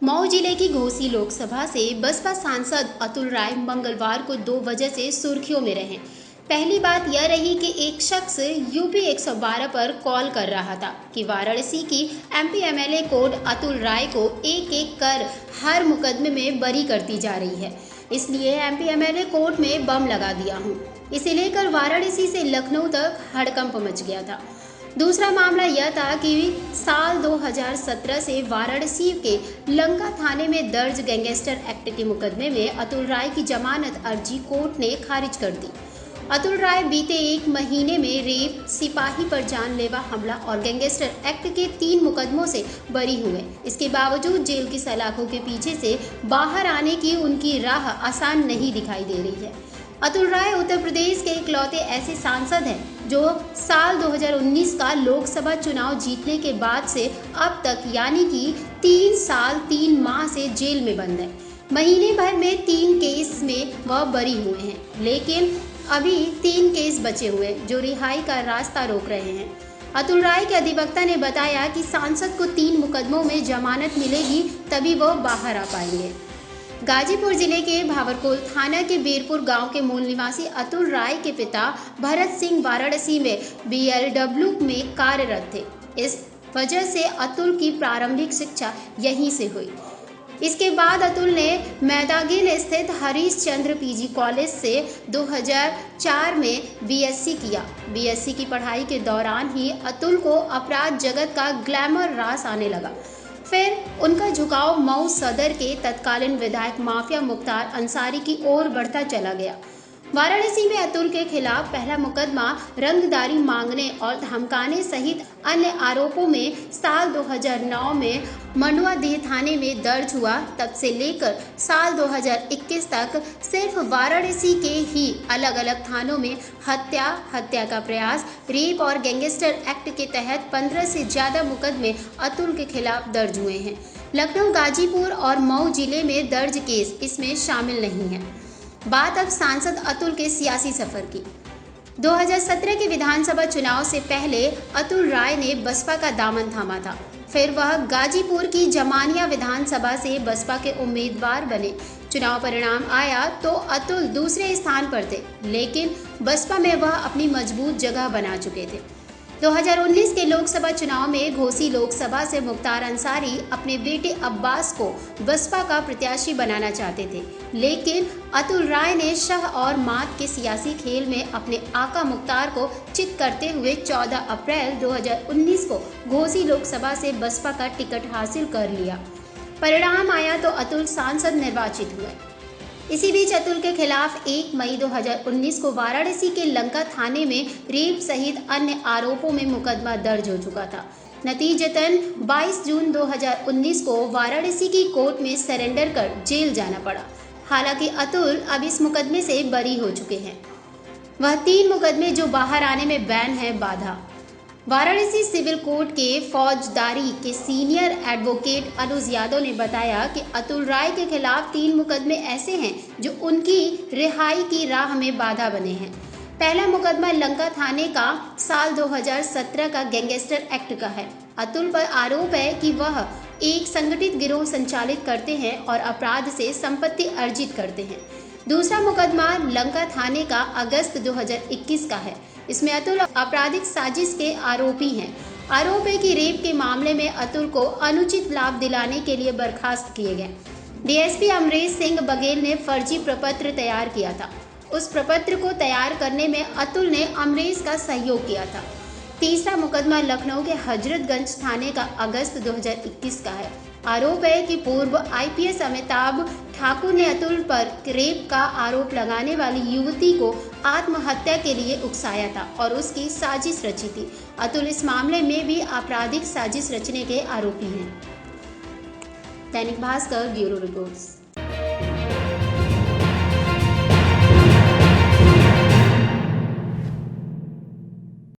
मऊ जिले की घोसी लोकसभा से बसपा सांसद अतुल राय मंगलवार को 2 वजह से सुर्खियों में रहे। पहली बात यह रही कि एक शख्स यूपी 112 पर कॉल कर रहा था कि वाराणसी की MP MLA court Atul Rai को एक एक कर हर मुकदमे में बरी करती जा रही है, इसलिए एमपी एमएलए कोर्ट में बम लगा दिया हूँ। इसे लेकर वाराणसी से लखनऊ तक हड़कंप मच गया था। दूसरा मामला यह था कि साल 2017 से वाराणसी के लंका थाने में दर्ज गैंगस्टर एक्ट के मुकदमे में अतुल राय की जमानत अर्जी कोर्ट ने खारिज कर दी। अतुल राय बीते एक महीने में रेप, सिपाही पर जानलेवा हमला और गैंगस्टर एक्ट के 3 मुकदमों से बरी हुए। इसके बावजूद जेल की सलाखों के पीछे से बाहर आने की उनकी राह आसान नहीं दिखाई दे रही है। अतुल राय उत्तर प्रदेश के इकलौते ऐसे सांसद हैं जो साल 2019 का लोकसभा चुनाव जीतने के बाद से अब तक यानी कि 3 साल 3 माह से जेल में बंद है। महीने भर में 3 केस में वह बरी हुए हैं, लेकिन अभी 3 केस बचे हुए जो रिहाई का रास्ता रोक रहे हैं। अतुल राय के अधिवक्ता ने बताया कि सांसद को 3 मुकदमों में जमानत मिलेगी, तभी वह बाहर आ पाएंगे। गाजीपुर जिले के भावरकोल थाना के बीरपुर गांव के मूल निवासी अतुल राय के पिता भरत सिंह वाराणसी में बीएलडब्ल्यू में कार्यरत थे। इस वजह से अतुल की प्रारंभिक शिक्षा यहीं से हुई। इसके बाद अतुल ने मैदागिल स्थित हरीश चंद्र पीजी कॉलेज से 2004 में बीएससी किया। बीएससी की पढ़ाई के दौरान ही अतुल को अपराध जगत का ग्लैमर रास आने लगा। फिर उनका झुकाव मऊ सदर के तत्कालीन विधायक माफिया मुख्तार अंसारी की ओर बढ़ता चला गया। वाराणसी में अतुल के खिलाफ पहला मुकदमा रंगदारी मांगने और धमकाने सहित अन्य आरोपों में साल 2009 में मंडुआडीह थाने में दर्ज हुआ। तब से लेकर साल 2021 तक सिर्फ वाराणसी के ही अलग अलग थानों में हत्या का प्रयास, रेप और गैंगस्टर एक्ट के तहत 15 से ज्यादा मुकदमे अतुल के खिलाफ दर्ज हुए हैं। लखनऊ, गाजीपुर और मऊ जिले में दर्ज केस इसमें शामिल नहीं है। बात अब सांसद अतुल के सियासी सफर की। 2017 के विधानसभा चुनाव से पहले अतुल राय ने बसपा का दामन थामा था। फिर वह गाजीपुर की जमानिया विधानसभा से बसपा के उम्मीदवार बने। चुनाव परिणाम आया तो अतुल दूसरे स्थान पर थे, लेकिन बसपा में वह अपनी मजबूत जगह बना चुके थे। 2019 के लोकसभा चुनाव में घोसी लोकसभा से मुख्तार अंसारी अपने बेटे अब्बास को बसपा का प्रत्याशी बनाना चाहते थे, लेकिन अतुल राय ने शह और मात के सियासी खेल में अपने आका मुख्तार को चित करते हुए 14 अप्रैल 2019 को घोसी लोकसभा से बसपा का टिकट हासिल कर लिया। परिणाम आया तो अतुल सांसद निर्वाचित हुए। इसी बीच अतुल के खिलाफ 1 मई 2019 को वाराणसी के लंका थाने में रेप सहित अन्य आरोपों में मुकदमा दर्ज हो चुका था। नतीजतन 22 जून 2019 को वाराणसी की कोर्ट में सरेंडर कर जेल जाना पड़ा। हालांकि अतुल अब इस मुकदमे से बरी हो चुके हैं। वह 3 मुकदमे जो बाहर आने में बैन है बाधा। वाराणसी सिविल कोर्ट के फौजदारी के सीनियर एडवोकेट अनुज यादव ने बताया कि अतुल राय के खिलाफ 3 मुकदमे ऐसे हैं जो उनकी रिहाई की राह में बाधा बने हैं। पहला मुकदमा लंका थाने का साल 2017 का गैंगस्टर एक्ट का है। अतुल पर आरोप है कि वह एक संगठित गिरोह संचालित करते हैं और अपराध से संपत्ति अर्जित करते हैं। दूसरा मुकदमा लंका थाने का अगस्त 2021 का है। इसमें अतुल आपराधिक साजिश के आरोपी हैं। आरोप है कि रेप के मामले में अतुल को अनुचित लाभ दिलाने के लिए बर्खास्त किए गए। डीएसपी अमरेश सिंह बघेल ने फर्जी प्रपत्र तैयार किया था। उस प्रपत्र को तैयार करने में अतुल ने अमरेश का सहयोग किया था। तीसरा मुकदमा लखनऊ के हजरतगंज थाने का अगस्त 2021 का है। आरोप है कि पूर्व आईपीएस अमिताभ ठाकुर ने अतुल पर रेप का आरोप लगाने वाली युवती को आत्महत्या के लिए उकसाया था और उसकी साजिश रची थी। अतुल इस मामले में भी आपराधिक साजिश रचने के आरोपी हैं। Dainik Bhaskar bureau reports.